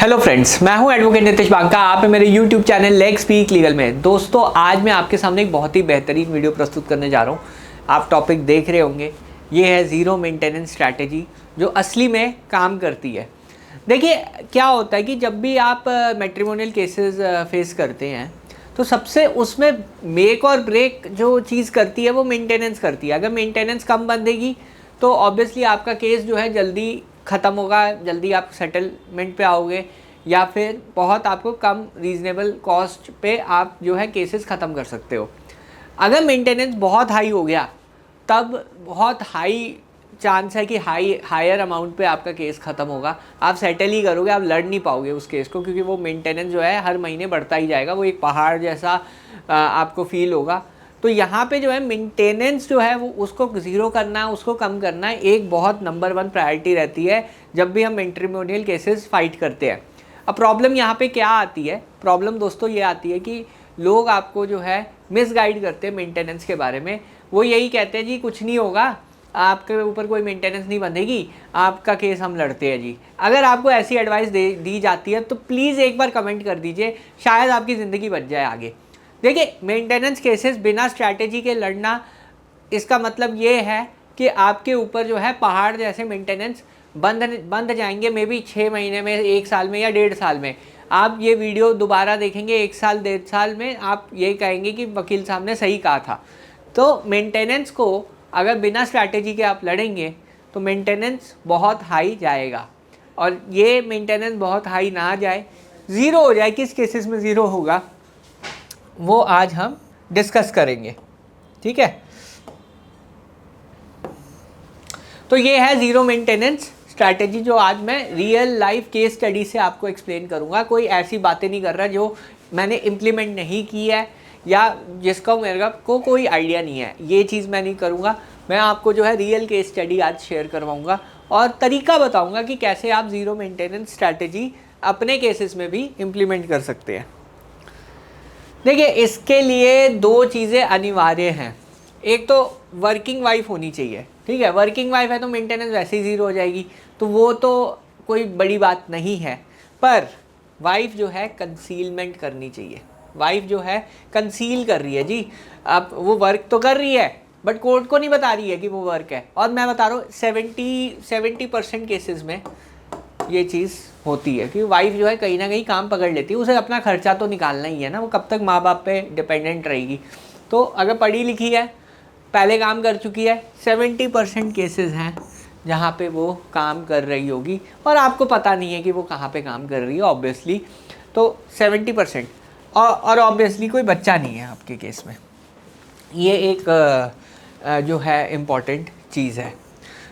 Hello friends, मैं हूं advocate Nitish Banka. आप हैं मेरे YouTube channel let's speak legal में। दोस्तों, आज मैं आपके सामने एक बहुत ही बेहतरीन वीडियो प्रस्तुत करने जा रहा हूं। आप टॉपिक देख रहे होंगे, ये है ज़ीरो मेंटेनेंस स्ट्रैटेजी, जो असली में काम करती है। देखिए, क्या होता है कि जब भी आप मैट्रिमोनियल केसेस फेस करते हैं तो सबसे उसमें मेक और ब्रेक जो चीज़ करती है वो मेंटेनेंस करती है। अगर मेंटेनेंस कम बंधेगी तो ऑब्वियसली आपका केस जो है जल्दी ख़त्म होगा, जल्दी आप सेटलमेंट पे आओगे, या फिर बहुत आपको कम रीज़नेबल कॉस्ट पे आप जो है केसेस ख़त्म कर सकते हो। अगर मेंटेनेंस बहुत हाई हो गया तब बहुत हाई चांस है कि हायर अमाउंट पे आपका केस ख़त्म होगा। आप सेटल ही करोगे, आप लड़ नहीं पाओगे उस केस को, क्योंकि वो मेंटेनेंस जो है हर महीने बढ़ता ही जाएगा। वो एक पहाड़ जैसा आपको फील होगा। तो यहाँ पे जो है मेंटेनेंस जो है वो उसको ज़ीरो करना, उसको कम करना एक बहुत नंबर 1 प्रायोरिटी रहती है जब भी हम मैट्रिमोनियल केसेस फाइट करते हैं। अब प्रॉब्लम यहाँ पे क्या आती है? प्रॉब्लम दोस्तों ये आती है कि लोग आपको जो है मिसगाइड करते हैं मेंटेनेंस के बारे में। वो यही कहते हैं जी कुछ नहीं होगा, आपके ऊपर कोई मेंटेनेंस नहीं बंधेगी, आपका केस हम लड़ते हैं जी। अगर आपको ऐसी एडवाइस दी जाती है तो प्लीज़ एक बार कमेंट कर दीजिए, शायद आपकी ज़िंदगी बच जाए आगे। देखिए, मेंटेनेंस केसेस बिना स्ट्रैटेजी के लड़ना, इसका मतलब ये है कि आपके ऊपर जो है पहाड़ जैसे मेंटेनेंस बंद जाएंगे, मे बी 6 महीने में, 1 साल में या 1.5 साल में। आप ये वीडियो दोबारा देखेंगे 1 साल 1.5 साल में, आप ये कहेंगे कि वकील साहब ने सही कहा था। तो मेंटेनेंस को अगर बिना स्ट्रैटेजी के आप लड़ेंगे तो मेंटेनेंस बहुत हाई जाएगा, और ये मेंटेनेंस बहुत हाई ना जाए, ज़ीरो हो जाए। किस केसेस में ज़ीरो होगा वो आज हम डिस्कस करेंगे, ठीक है। तो ये है ज़ीरो मेंटेनेंस स्ट्रैटेजी, जो आज मैं रियल लाइफ केस स्टडी से आपको एक्सप्लेन करूँगा। कोई ऐसी बातें नहीं कर रहा जो मैंने इम्प्लीमेंट नहीं की है या जिसका मेरे को कोई आइडिया नहीं है, ये चीज़ मैं नहीं करूँगा। मैं आपको जो है रियल केस स्टडी आज शेयर करवाऊँगा और तरीका बताऊँगा कि कैसे आप ज़ीरो मेंटेनेंस स्ट्रैटेजी अपने केसेस में भी इम्प्लीमेंट कर सकते हैं। देखिए, इसके लिए 2 चीज़ें अनिवार्य हैं। एक तो वर्किंग वाइफ होनी चाहिए, ठीक है। वर्किंग वाइफ है तो मेंटेनेंस वैसे ही ज़ीरो हो जाएगी, तो वो तो कोई बड़ी बात नहीं है। पर वाइफ जो है कंसीलमेंट करनी चाहिए। वाइफ जो है कंसील कर रही है जी, अब वो वर्क तो कर रही है बट कोर्ट को नहीं बता रही है कि वो वर्क है। और मैं बता रहा हूँ 70% केसेस में ये चीज़ होती है कि वाइफ जो है कहीं ना कहीं काम पकड़ लेती है। उसे अपना खर्चा तो निकालना ही है ना, वो कब तक माँ बाप पे डिपेंडेंट रहेगी। तो अगर पढ़ी लिखी है, पहले काम कर चुकी है, 70% केसेस हैं जहाँ पे वो काम कर रही होगी और आपको पता नहीं है कि वो कहाँ पे काम कर रही है ऑब्वियसली। तो 70% और ऑब्वियसली कोई बच्चा नहीं है आपके केस में। ये एक जो है इम्पॉर्टेंट चीज़ है।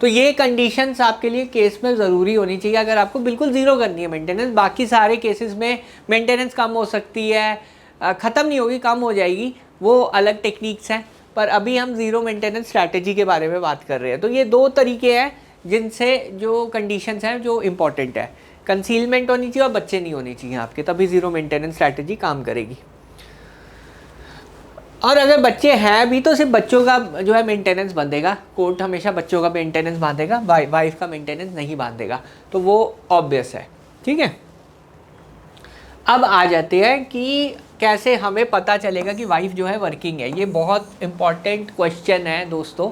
तो ये कंडीशंस आपके लिए केस में ज़रूरी होनी चाहिए अगर आपको बिल्कुल ज़ीरो करनी है मेंटेनेंस। बाकी सारे केसेस में मेंटेनेंस कम हो सकती है, ख़त्म नहीं होगी, कम हो जाएगी, वो अलग टेक्निक्स हैं। पर अभी हम ज़ीरो मेंटेनेंस स्ट्रैटेजी के बारे में बात कर रहे हैं। तो ये 2 तरीके हैं जिनसे जो कंडीशंस हैं जो इम्पॉर्टेंट है। कंसीलमेंट होनी चाहिए और बच्चे नहीं होने चाहिए आपके, तभी ज़ीरो मेंटेनेंस स्ट्रैटेजी काम करेगी। और अगर बच्चे हैं भी तो सिर्फ बच्चों का जो है मेंटेनेंस बांधेगा, कोर्ट हमेशा बच्चों का मेंटेनेंस बांधेगा, वाइफ का मेंटेनेंस नहीं बांधेगा, तो वो ऑब्वियस है, ठीक है। अब आ जाते हैं कि कैसे हमें पता चलेगा कि वाइफ जो है वर्किंग है। ये बहुत इंपॉर्टेंट क्वेश्चन है दोस्तों,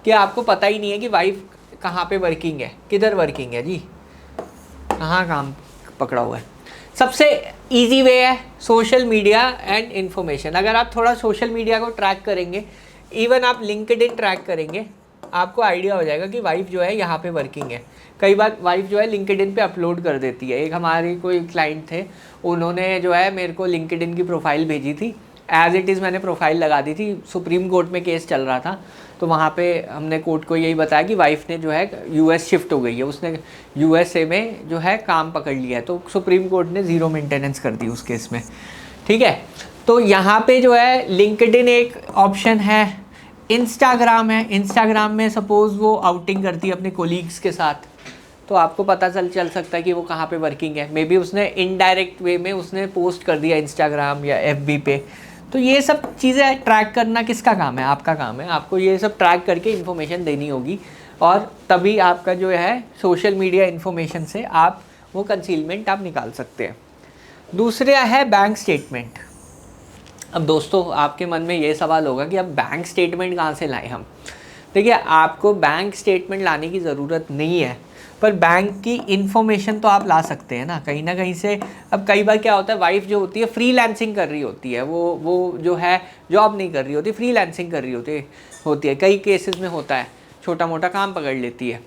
कि आपको पता ही नहीं है कि वाइफ कहाँ पे वर्किंग है, किधर वर्किंग है जी, कहाँ काम पकड़ा हुआ है। सबसे इजी वे है सोशल मीडिया एंड इन्फॉर्मेशन। अगर आप थोड़ा सोशल मीडिया को ट्रैक करेंगे, इवन आप लिंक्डइन ट्रैक करेंगे, आपको आइडिया हो जाएगा कि वाइफ जो है यहाँ पे वर्किंग है। कई बार वाइफ जो है लिंक्डइन पे अपलोड कर देती है। एक हमारे कोई क्लाइंट थे, उन्होंने जो है मेरे को लिंक्डइन की प्रोफाइल भेजी थी, एज इट इज़ मैंने प्रोफाइल लगा दी थी। सुप्रीम कोर्ट में केस चल रहा था, तो वहाँ पे हमने कोर्ट को यही बताया कि वाइफ ने जो है यूएस शिफ्ट हो गई है, उसने यूएसए में जो है काम पकड़ लिया है। तो सुप्रीम कोर्ट ने ज़ीरो मेंटेनेंस कर दी उस केस में, ठीक है। तो यहाँ पे जो है लिंक्डइन एक ऑप्शन है, इंस्टाग्राम है। इंस्टाग्राम में सपोज़ वो आउटिंग करती है अपने कोलीग्स के साथ, तो आपको पता चल सकता है कि वो कहाँ पे वर्किंग है। मे बी उसने इनडायरेक्ट वे में उसने पोस्ट कर दिया इंस्टाग्राम या एफबी पे। तो ये सब चीज़ें ट्रैक करना किसका काम है? आपका काम है। आपको ये सब ट्रैक करके इन्फॉर्मेशन देनी होगी, और तभी आपका जो है सोशल मीडिया इन्फॉर्मेशन से आप वो कंसीलमेंट आप निकाल सकते हैं। दूसरा है बैंक स्टेटमेंट। अब दोस्तों आपके मन में ये सवाल होगा कि अब बैंक स्टेटमेंट कहाँ से लाएं हम। देखिए, आपको बैंक स्टेटमेंट लाने की ज़रूरत नहीं है, पर बैंक की इन्फॉर्मेशन तो आप ला सकते हैं ना कहीं से। अब कई बार क्या होता है, वाइफ जो होती है फ्रीलांसिंग कर रही होती है, वो जो है जॉब नहीं कर रही होती, फ्रीलांसिंग कर रही होती है। कई केसेस में होता है, छोटा मोटा काम पकड़ लेती है।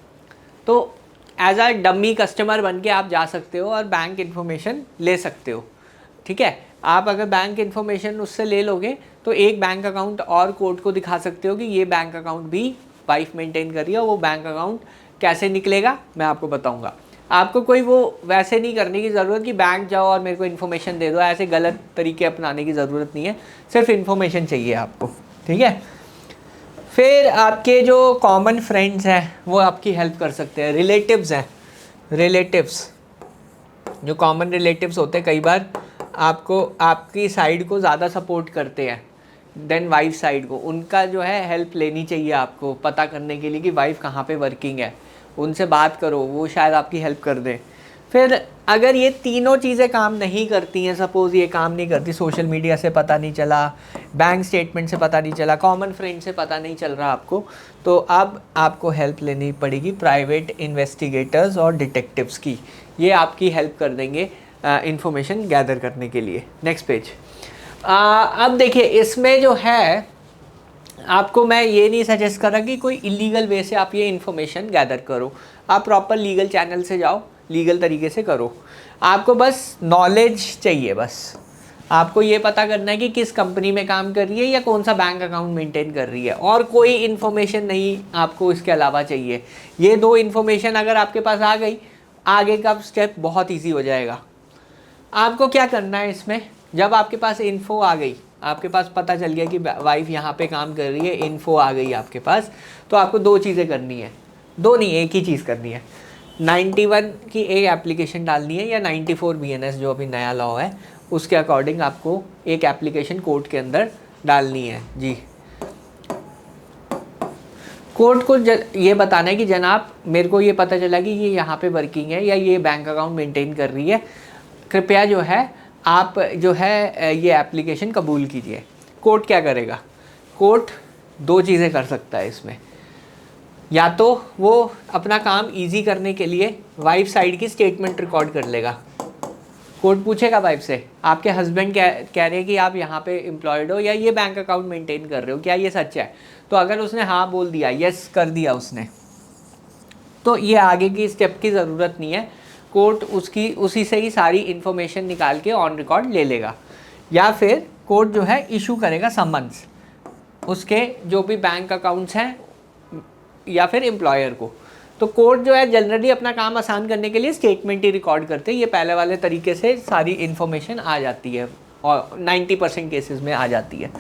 तो एज अ डमी कस्टमर बन के आप जा सकते हो और बैंक इन्फॉर्मेशन ले सकते हो। ठीक है, आप अगर बैंक इन्फॉर्मेशन उससे ले लोगे तो एक बैंक अकाउंट और कोर्ट को दिखा सकते हो कि ये बैंक अकाउंट भी वाइफ मेंटेन कर रही है। वो बैंक अकाउंट कैसे निकलेगा मैं आपको बताऊंगा। आपको कोई वो वैसे नहीं करने की ज़रूरत कि बैंक जाओ और मेरे को इन्फॉर्मेशन दे दो, ऐसे गलत तरीके अपनाने की ज़रूरत नहीं है, सिर्फ इन्फॉर्मेशन चाहिए आपको। ठीक है, फिर आपके जो कॉमन फ्रेंड्स हैं वो आपकी हेल्प कर सकते हैं। रिलेटिव्स हैं, रिलेटिव्स जो कॉमन रिलेटिव्स होते हैं कई बार आपको आपकी साइड को ज़्यादा सपोर्ट करते हैं देन वाइफ साइड को। उनका जो है हेल्प लेनी चाहिए आपको पता करने के लिए कि वाइफ कहाँ पे वर्किंग है। उनसे बात करो, वो शायद आपकी हेल्प कर दें। फिर अगर ये तीनों चीज़ें काम नहीं करती हैं, सपोज़ ये काम नहीं करती, सोशल मीडिया से पता नहीं चला, बैंक स्टेटमेंट से पता नहीं चला, कॉमन फ्रेंड से पता नहीं चल रहा आपको, तो अब आपको हेल्प लेनी पड़ेगी प्राइवेट इन्वेस्टिगेटर्स और डिटेक्टिव्स की। ये आपकी हेल्प कर देंगे इंफॉर्मेशन गैदर करने के लिए। Next page. अब देखिए, इसमें जो है आपको मैं ये नहीं सजेस्ट कर रहा कि कोई इलीगल वे से आप ये इन्फॉर्मेशन गैदर करो। आप प्रॉपर लीगल चैनल से जाओ, लीगल तरीके से करो। आपको बस नॉलेज चाहिए, बस आपको ये पता करना है कि किस कंपनी में काम कर रही है या कौन सा बैंक अकाउंट मेंटेन कर रही है, और कोई इन्फॉर्मेशन नहीं आपको इसके अलावा चाहिए। ये दो इन्फॉर्मेशन अगर आपके पास आ गई, आगे का स्टेप बहुत ईजी हो जाएगा। आपको क्या करना है इसमें, जब आपके पास इन्फो आ गई, आपके पास पता चल गया कि वाइफ यहाँ पे काम कर रही है, इन्फो आ गई आपके पास, तो आपको दो चीज़ें करनी है, दो नहीं एक ही चीज़ करनी है। 91 की एक एप्लीकेशन डालनी है या 94 BNS जो अभी नया लॉ है उसके अकॉर्डिंग आपको एक एप्लीकेशन कोर्ट के अंदर डालनी है जी। कोर्ट को ये बताना है कि जनाब मेरे को ये पता चला कि ये यहाँ पे वर्किंग है या ये बैंक अकाउंट मेंटेन कर रही है, कृपया जो है आप जो है ये एप्लीकेशन कबूल कीजिए। कोर्ट क्या करेगा, कोर्ट दो चीज़ें कर सकता है इसमें। या तो वो अपना काम इजी करने के लिए वाइफ साइड की स्टेटमेंट रिकॉर्ड कर लेगा। कोर्ट पूछेगा वाइफ से, आपके हस्बैंड कह रहे हैं कि आप यहाँ पे एम्प्लॉयड हो या ये बैंक अकाउंट मेंटेन कर रहे हो, क्या ये सच है? तो अगर उसने हाँ बोल दिया, यस कर दिया उसने, तो ये आगे की स्टेप की ज़रूरत नहीं है। कोर्ट उसी से ही सारी इन्फॉर्मेशन निकाल के ऑन रिकॉर्ड ले लेगा। या फिर कोर्ट जो है इशू करेगा समन्स उसके जो भी बैंक अकाउंट्स हैं या फिर एम्प्लॉयर को। तो कोर्ट जो है जनरली अपना काम आसान करने के लिए स्टेटमेंट ही रिकॉर्ड करते हैं। ये पहले वाले तरीके से सारी इन्फॉर्मेशन आ जाती है और 90% केसेस में आ जाती है।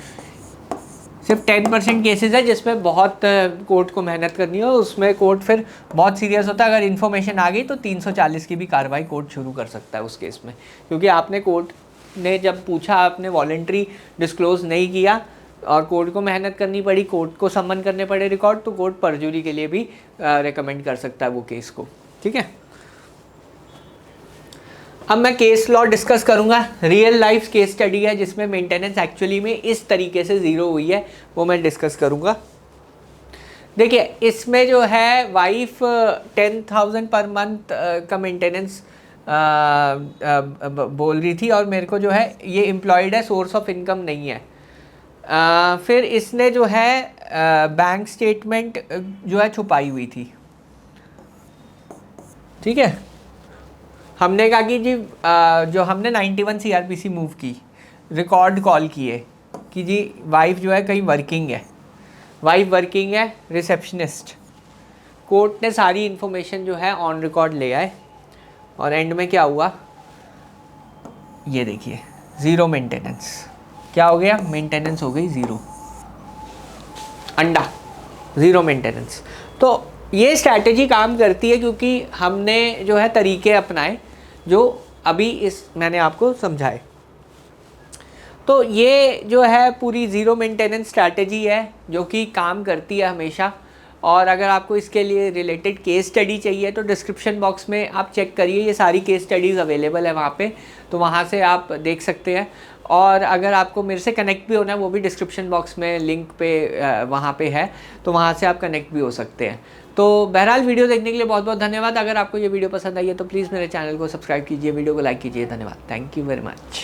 सिर्फ 10% केसेस है जिसमें बहुत कोर्ट को मेहनत करनी है, उसमें कोर्ट फिर बहुत सीरियस होता है। अगर इन्फॉर्मेशन आ गई तो 340 की भी कार्रवाई कोर्ट शुरू कर सकता है उस केस में, क्योंकि आपने कोर्ट ने जब पूछा, आपने वॉलंटरी डिस्क्लोज नहीं किया और कोर्ट को मेहनत करनी पड़ी, कोर्ट को सम्मन करने पड़े रिकॉर्ड, तो कोर्ट परजुरी के लिए भी रेकमेंड कर सकता है वो केस को। ठीक है, अब मैं केस लॉ डिस्कस करूंगा। रियल लाइफ केस स्टडी है जिसमें मेंटेनेंस एक्चुअली में इस तरीके से ज़ीरो हुई है, वो मैं डिस्कस करूंगा। देखिए, इसमें जो है वाइफ 10,000 पर मंथ का मेंटेनेंस बोल रही थी और मेरे को जो है ये एम्प्लॉयड है, सोर्स ऑफ इनकम नहीं है। फिर इसने जो है बैंक स्टेटमेंट जो है छुपाई हुई थी। ठीक है, हमने कहा कि जी जो हमने 91 CRPC मूव की, रिकॉर्ड कॉल किए कि जी वाइफ जो है कहीं वर्किंग है, वाइफ वर्किंग है रिसेप्शनिस्ट। कोर्ट ने सारी इन्फॉर्मेशन जो है ऑन रिकॉर्ड ले आए और एंड में क्या हुआ, ये देखिए, ज़ीरो मेंटेनेंस। क्या हो गया, मेंटेनेंस हो गई ज़ीरो, अंडा, ज़ीरो मेंटेनेंस। तो ये स्ट्रैटेजी काम करती है क्योंकि हमने जो है तरीके अपनाए जो अभी मैंने आपको समझाए। तो ये जो है पूरी ज़ीरो मेंटेनेंस स्ट्रैटेजी है जो कि काम करती है हमेशा। और अगर आपको इसके लिए रिलेटेड केस स्टडी चाहिए तो डिस्क्रिप्शन बॉक्स में आप चेक करिए, ये सारी केस स्टडीज़ अवेलेबल है वहाँ पे, तो वहाँ से आप देख सकते हैं। और अगर आपको मेरे से कनेक्ट भी होना है, वो भी डिस्क्रिप्शन बॉक्स में लिंक पे वहाँ पे है, तो वहाँ से आप कनेक्ट भी हो सकते हैं। तो बहरहाल वीडियो देखने के लिए बहुत बहुत धन्यवाद। अगर आपको ये वीडियो पसंद आई है तो प्लीज़ मेरे चैनल को सब्सक्राइब कीजिए, वीडियो को लाइक कीजिए। धन्यवाद, थैंक यू वेरी मच।